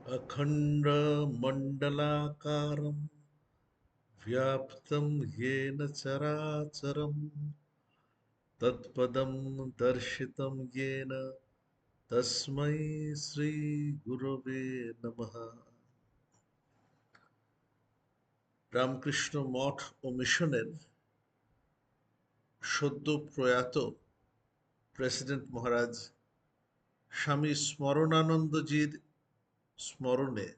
अखण्डमण्डलाकारं व्याप्तं येन चराचरं तत्पदं दर्शितं येन तस्मै শ্রীগুরবে নমঃ। রামকৃষ্ণ মঠ ও মিশনের সদ্য প্রয়াত প্রেসিডেন্ট মহারাজ স্বামী স্মরণানন্দজির স্মরণে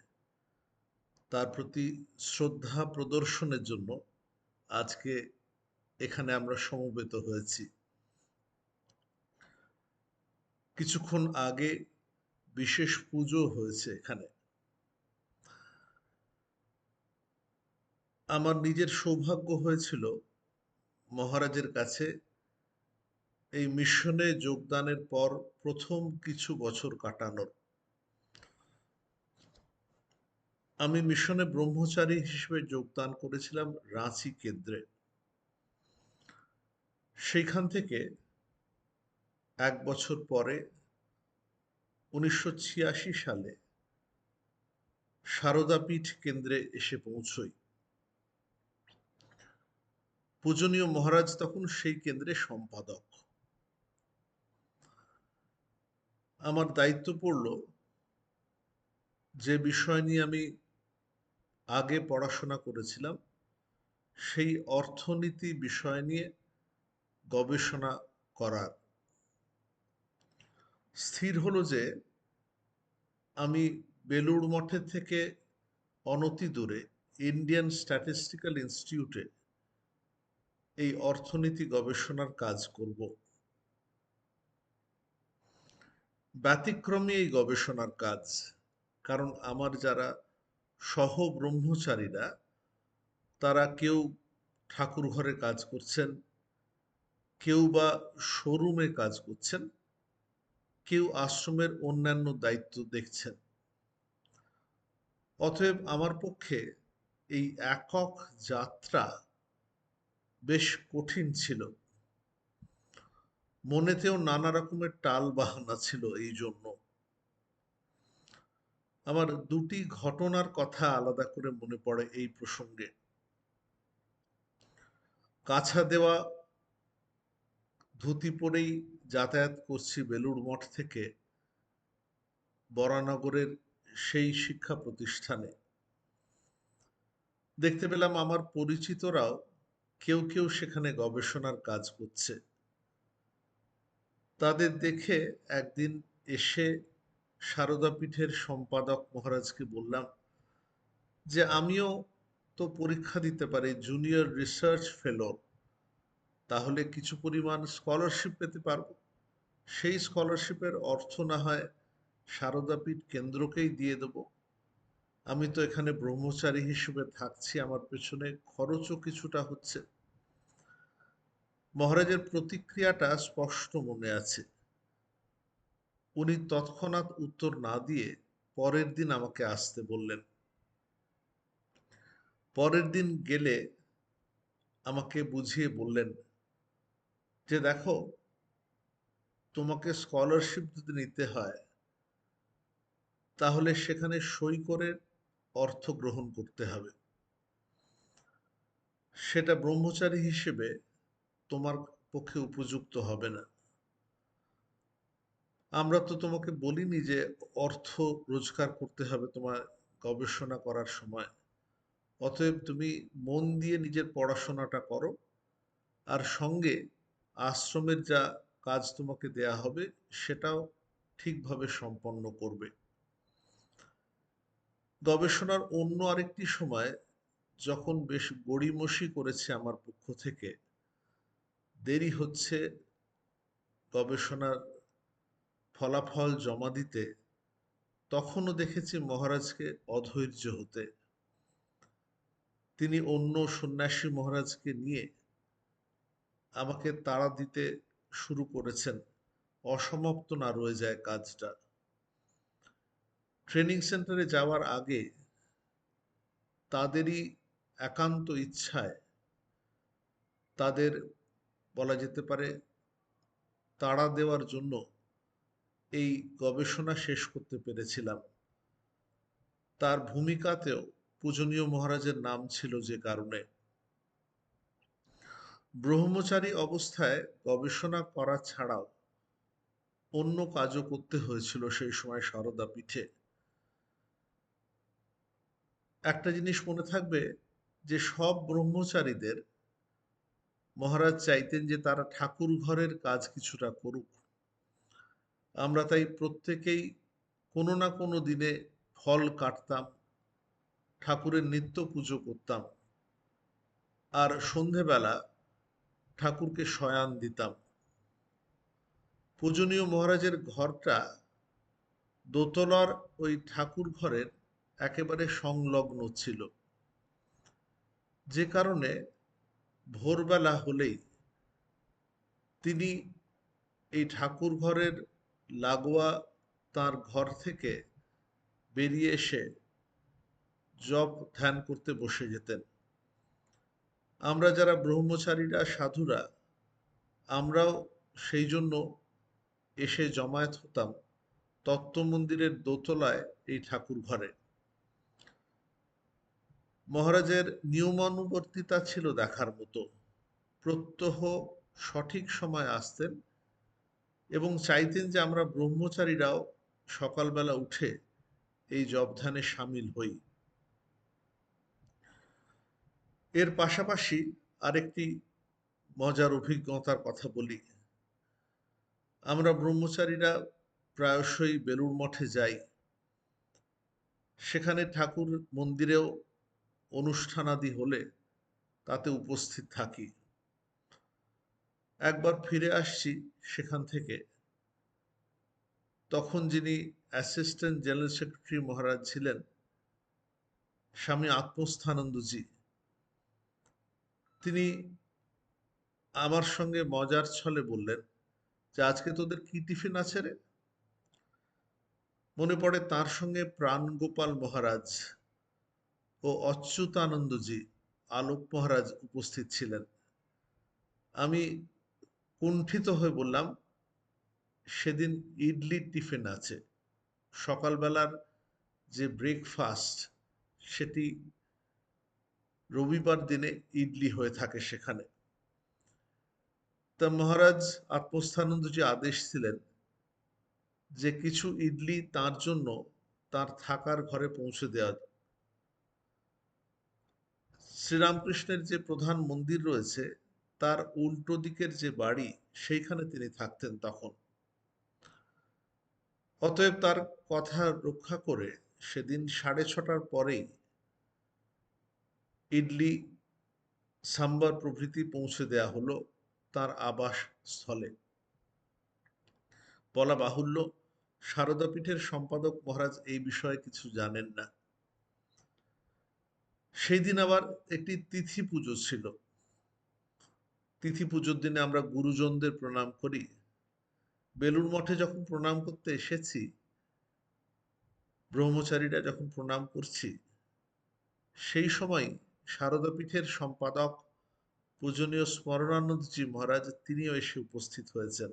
তার প্রতি শ্রদ্ধা প্রদর্শনের জন্য আজকে এখানে আমরা সমবেত হয়েছি। কিছুক্ষণ আগে বিশেষ পুজো হয়েছে এখানে। আমার নিজের সৌভাগ্য হয়েছিল মহারাজের কাছে এই মিশনে যোগদানের পর প্রথম কিছু বছর কাটানোর। আমি মিশনে ব্রহ্মচারী হিসেবে যোগদান করেছিলাম রাঁচি কেন্দ্রে। সেইখান থেকে 1 বছর পরে 1986 সালে সারদাপীঠ কেন্দ্রে এসে পৌঁছই। পূজনীয় মহারাজ তখন সেই কেন্দ্রে সম্পাদক। আমার দায়িত্ব পড়ল যে বিষয় নিয়ে আমি আগে পড়াশোনা করেছিলাম সেই অর্থনীতি বিষয় নিয়ে গবেষণা করার। স্থির হলো যে আমি বেলুড় মঠের থেকে অনতি দূরে ইন্ডিয়ান স্ট্যাটিস্টিক্যাল ইনস্টিটিউটে এই অর্থনীতি গবেষণার কাজ করব। ব্যতিক্রমী এই গবেষণার কাজ, কারণ আমার যারা সহ ব্রহ্মচারীরা তারা কেউ ঠাকুর ঘরে কাজ করছেন, কেউ বা শোরুমে কাজ করছেন, কেউ আশ্রমের অন্যান্য দায়িত্ব দেখছেন। অতএব আমার পক্ষে এই একক যাত্রা বেশ কঠিন ছিল। মনেতেও নানা রকমের টাল বাহানা ছিল। এই জন্য আমার দুটি ঘটনার কথা আলাদা করে মনে পড়ে এই প্রসঙ্গে। কাছা দেওয়া ধুতি পরেই যাতায়াত করছি বেলুড় মঠ থেকে বরানগরের সেই শিক্ষা প্রতিষ্ঠানে। দেখতে পেলাম আমার পরিচিতরাও কেউ কেউ সেখানে গবেষণার কাজ করছে। তাদের দেখে একদিন এসে সারদাপীঠের সম্পাদক মহারাজকে বললাম যে আমিও তো পরীক্ষা দিতে পারি জুনিয়র রিসার্চ ফেলো, তাহলে কিছু পরিমাণ স্কলারশিপ পেতে পারবো। সেই স্কলারশিপের অর্থ না হয় সারদাপীঠ কেন্দ্রকেই দিয়ে দেব। আমি তো এখানে ব্রহ্মচারী হিসেবে থাকছি, আমার পেছনে খরচও কিছুটা হচ্ছে। মহারাজের প্রতিক্রিয়াটা স্পষ্ট মনে আছে। উনি তৎক্ষণাৎ উত্তর না দিয়ে পরের দিন আমাকে আসতে বললেন। পরের দিন গেলে আমাকে বুঝিয়ে বললেন যে দেখো, তোমাকে স্কলারশিপ যদি নিতে হয় তাহলে সেখানে সই করে অর্থ গ্রহণ করতে হবে। সেটা ব্রহ্মচারী হিসেবে তোমার পক্ষে উপযুক্ত হবে না। আমরা তো তোমাকে বলিনি যে অর্থ রোজগার করতে হবে তোমার গবেষণা করার সময়। অতএব তুমি মন দিয়ে নিজের পড়াশোনাটা করো, আর সঙ্গে আশ্রমের যা কাজ তোমাকে দেয়া হবে সেটাও ঠিকভাবে সম্পন্ন করবে। গবেষণার অন্য আরেকটি সময় যখন বেশ গড়িমসি করেছে আমার পক্ষ থেকে, দেরি হচ্ছে গবেষণার ফলাফল জমা দিতে, তখনও দেখেছি মহারাজকে অধৈর্য হতে। তিনি অন্য সন্ন্যাসী মহারাজকে নিয়ে আমাকে তাড়া দিতে শুরু করেছেন, অসমাপ্ত না রয়ে যায় কাজটা। ট্রেনিং সেন্টারে যাওয়ার আগে তাদেরই একান্ত ইচ্ছায়, তাদের বলা যেতে পারে তাড়া দেওয়ার জন্য এই গবেষণা শেষ করতে পেরেছিলাম। তার ভূমিকাতেও পূজনীয় মহারাজের নাম ছিল, যে কারণে ব্রহ্মচারী অবস্থায় গবেষণা করা ছাড়াও অন্য কাজও করতে হয়েছিল সেই সময় সারদা পীঠে। একটা জিনিস মনে থাকবে, যে সব ব্রহ্মচারীদের মহারাজ চাইতেন যে তারা ঠাকুর ঘরের কাজ কিছুটা করুক। আমরা তাই প্রত্যেকেই কোনো না কোনো দিনে ফল কাটতাম, ঠাকুরের নিত্য পুজো করতাম, আর সন্ধেবেলা ঠাকুরকে শয়ান দিতাম। পূজনীয় মহারাজের ঘরটা দোতলার ওই ঠাকুর ঘরের একেবারে সংলগ্ন ছিল, যে কারণে ভোরবেলা হলেই তিনি এই ঠাকুর ঘরের লাগোয়া তার ঘর থেকে বেরিয়ে এসে জপ ধ্যান করতে বসে যেতেন। আমরা যারা ব্রহ্মচারীরা, সাধুরা, আমরাও সেই জন্য এসে জমায়েত হতাম তত্ত্ব মন্দিরের দোতলায় এই ঠাকুর ঘরে। মহারাজের নিয়মানুবর্তিতা ছিল দেখার মতো। প্রত্যহ সঠিক সময় আসতেন এবং চাইতেন যে আমরা ব্রহ্মচারীরাও সকালবেলা উঠে এই জপধ্যানে সামিল হই। এর পাশাপাশি আরেকটি মজার অভিজ্ঞতার কথা বলি। আমরা ব্রহ্মচারীরা প্রায়শই বেলুড় মঠে যাই, সেখানে ঠাকুর মন্দিরেও অনুষ্ঠানাদি হলে তাতে উপস্থিত থাকি। একবার ফিরে আসছি সেখান থেকে, তখন যিনি অ্যাসিস্ট্যান্ট জেনারেল সেক্রেটারি মহারাজ ছিলেন, স্বামী আত্মস্থানন্দজি, তিনি আমার সঙ্গে মজার ছলে বললেন যে আজকে তোদের কি টিফিন আছে রে? মনে পড়ে তার সঙ্গে প্রাণগোপাল মহারাজ ও অচ্যুতানন্দজি, আলোক মহারাজ উপস্থিত ছিলেন। আমি কুণ্ঠিত হয়ে বললাম, সেদিন ইডলির টিফিন আছে। সকালবেলার যে ব্রেকফাস্ট, সেটি রবিবার দিনে ইডলি হয়ে থাকে সেখানে। তা মহারাজ আত্মস্থানন্দজি আদেশ ছিলেন যে কিছু ইডলি তার জন্য তার থাকার ঘরে পৌঁছে দেওয়া। শ্রীরামকৃষ্ণের যে প্রধান মন্দির রয়েছে তার উল্টো দিকের যে বাড়ি, সেইখানে তিনি থাকতেন তখন। অতএব তার কথা রক্ষা করে সেদিন 6:30টার পরেই ইডলি, সাম্বার প্রভৃতি পৌঁছে দেয়া হলো তার আবাস স্থলে। বলা বাহুল্য, সারদা পীঠের সম্পাদক মহারাজ এই বিষয়ে কিছু জানেন না। সেই দিন আবার একটি তিথি পুজো ছিল। তিথি পুজোর দিনে আমরা গুরুজনদের প্রণাম করি। বেলুড় মঠে যখন প্রণাম করতে এসেছি, ব্রহ্মচারীরা যখন প্রণাম করছি, সেই সময় সারদা পীঠের সম্পাদক পূজনীয় স্মরণানন্দজি মহারাজ তিনিও এসে উপস্থিত হয়েছেন।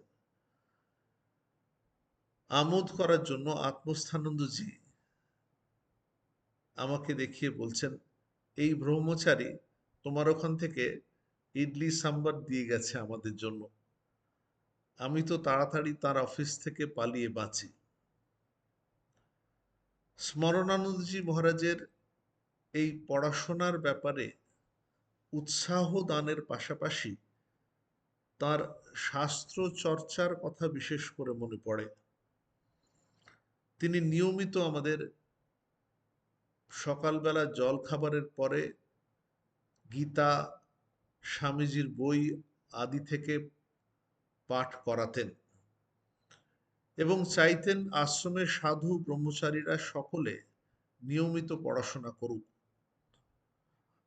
আমোদ করার জন্য আত্মস্থানন্দজি আমাকে দেখিয়ে বলছেন, এই ব্রহ্মচারী তোমার ওখান থেকে ইডলি সাম্বার দিয়ে গেছে আমাদের জন্য। আমি তো তাড়াতাড়ি তার অফিস থেকে পালিয়ে বাঁচি। স্মরণানন্দজি মহারাজের এই পড়াশোনার ব্যাপারে উৎসাহ দানের পাশাপাশি তার শাস্ত্র চর্চার কথা বিশেষ করে মনে পড়ে। তিনি নিয়মিত আমাদের সকালবেলা জল খাবারের পরে গীতা, স্বামীজির বই আদি থেকে পাঠ করাতেন এবং চাইতেন আশ্রমের সাধু ব্রহ্মচারীরা সকলে নিয়মিত পড়াশোনা করুক।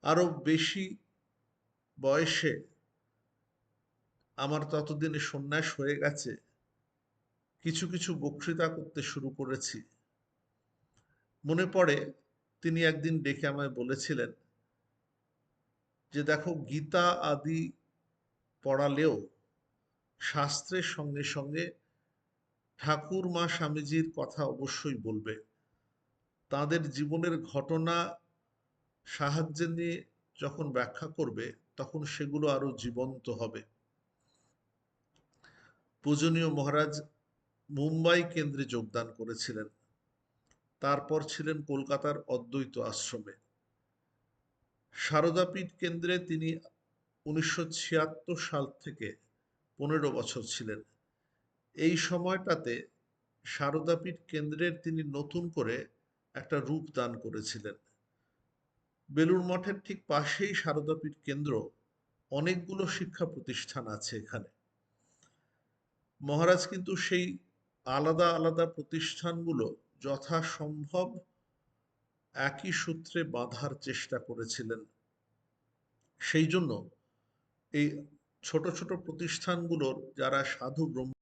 আরো বেশি বয়সে, আমার ততদিনে সন্ন্যাস হয়ে গেছে, কিছু কিছু বক্তৃতা করতে শুরু করেছি। মনে পড়ে তিনি একদিন ডেকে আমায় বলেছিলেন যে দেখো, গীতা আদি পড়ালেও শাস্ত্রের সঙ্গে সঙ্গে ঠাকুর মা স্বামীজির কথা অবশ্যই বলবে। তাদের জীবনের ঘটনা সাহায্যে নিয়ে যখন ব্যাখ্যা করবে, তখন সেগুলো আরো জীবন্ত হবে। পূজনীয় মহারাজ মুম্বাই কেন্দ্রে যোগদান করেছিলেন, তারপর ছিলেন কলকাতার অদ্বৈত আশ্রমে। সারদাপীঠ কেন্দ্রে তিনি 1976 সাল থেকে 15 বছর ছিলেন। এই সময়টাতে সারদাপীঠ কেন্দ্রের তিনি নতুন করে একটা রূপ দান করেছিলেন। বেলুড় মঠের ঠিক পাশেই সারদাপীঠ কেন্দ্র, অনেকগুলো শিক্ষা প্রতিষ্ঠান আছে এখানে। মহারাজ কিন্তু সেই আলাদা আলাদা প্রতিষ্ঠানগুলো যথাসম্ভব একই সূত্রে বাঁধার চেষ্টা করেছিলেন। সেই জন্য এই ছোট ছোট প্রতিষ্ঠানগুলোর যারা সাধু ব্রহ্ম,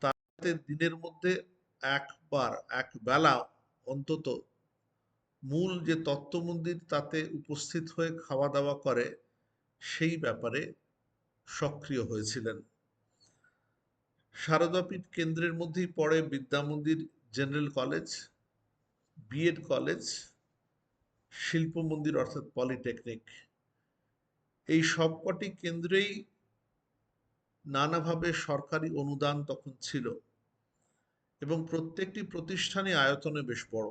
তাদের দিনের মধ্যে একবার এক বেলা অন্তত মূল যে তত্ত্ব মন্দির তাতে উপস্থিত হয়ে খাওয়া দাওয়া করে, সেই ব্যাপারে সক্রিয় হয়েছিলেন। সারদাপীঠ কেন্দ্রের মধ্যেই পড়ে বিদ্যা মন্দির জেনারেল কলেজ, বিএড কলেজ, শিল্প মন্দির অর্থাৎ পলিটেকনিক। এই সবকটি কেন্দ্রেই নানাভাবে সরকারি অনুদান তখন ছিল এবং প্রত্যেকটি প্রতিষ্ঠানই আয়তনে বেশ বড়।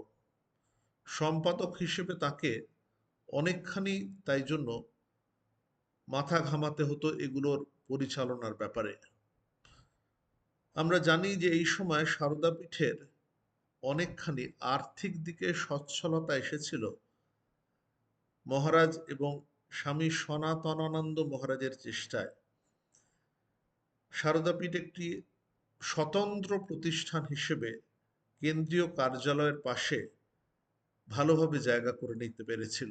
সম্পাদক হিসেবে তাকে অনেকখানি তাই জন্য মাথা ঘামাতে হতো এগুলোর পরিচালনার ব্যাপারে। আমরা জানি যে এই সময় সারদা পীঠের অনেকখানি আর্থিক দিকে সচ্ছলতা এসেছিল মহারাজ এবং স্বামী সনাতনানন্দ মহারাজের চেষ্টায়। সারদাপীঠ একটি স্বতন্ত্র প্রতিষ্ঠান হিসেবে কেন্দ্রীয় কার্যালয়ের পাশে ভালোভাবে জায়গা করে নিতে পেরেছিল।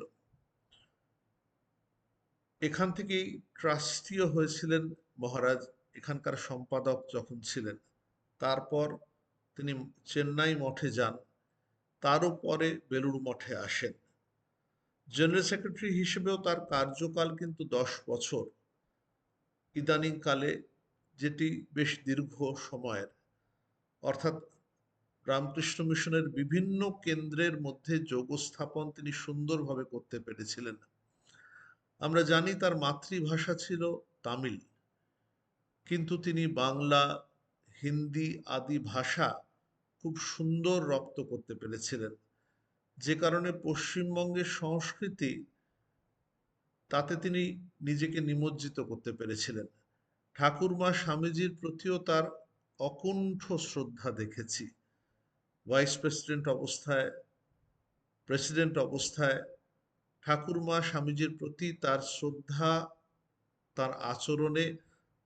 এখান থেকেই ট্রাস্টিও হয়েছিলেন মহারাজ, এখানকার সম্পাদক যখন ছিলেন। তারপর তিনি চেন্নাই মঠে যান, তারও পরে বেলুড় মঠে আসেন। জেনারেল সেক্রেটারি হিসেবেও তার কার্যকাল কিন্তু 10 বছর, ইদানিং কালে যেটি বেশ দীর্ঘ সময়ের। অর্থাৎ রামকৃষ্ণ মিশনের বিভিন্ন কেন্দ্রের মধ্যে যোগ স্থাপন তিনি সুন্দরভাবে করতে পেরেছিলেন। আমরা জানি তার মাতৃভাষা ছিল তামিল, কিন্তু তিনি বাংলা, হিন্দি আদি ভাষা খুব সুন্দর রপ্ত করতে পেরেছিলেন, যে কারণে পশ্চিমবঙ্গের সংস্কৃতি তাতে তিনি নিজেকে নিমজ্জিত করতে পেরেছিলেন। ঠাকুরমা স্বামীজির প্রতিও তার অকুণ্ঠ শ্রদ্ধা দেখেছি। ভাইস প্রেসিডেন্ট অবস্থায়, প্রেসিডেন্ট অবস্থায় ঠাকুরমা স্বামীজির প্রতি তার শ্রদ্ধা তার আচরণে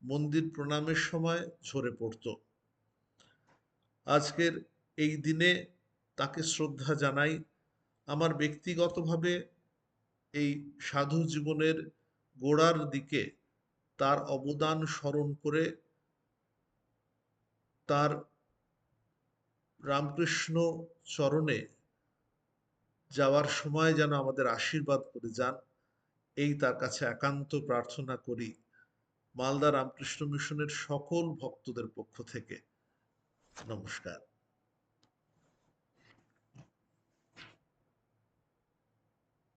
মন্দির প্রণামের সময় ঝরে পড়ত। আজকের এই দিনে তাকে শ্রদ্ধা জানাই। আমার ব্যক্তিগতভাবে এই সাধু জীবনের গোড়ার দিকে তার অবদান স্মরণ করে তার রামকৃষ্ণ চরণে যাওয়ার সময় যেন আমাদের আশীর্বাদ করে যান, এই তার কাছে একান্ত প্রার্থনা করি মালদা রামকৃষ্ণ মিশনের সকল ভক্তদের পক্ষ থেকে। নমস্কার।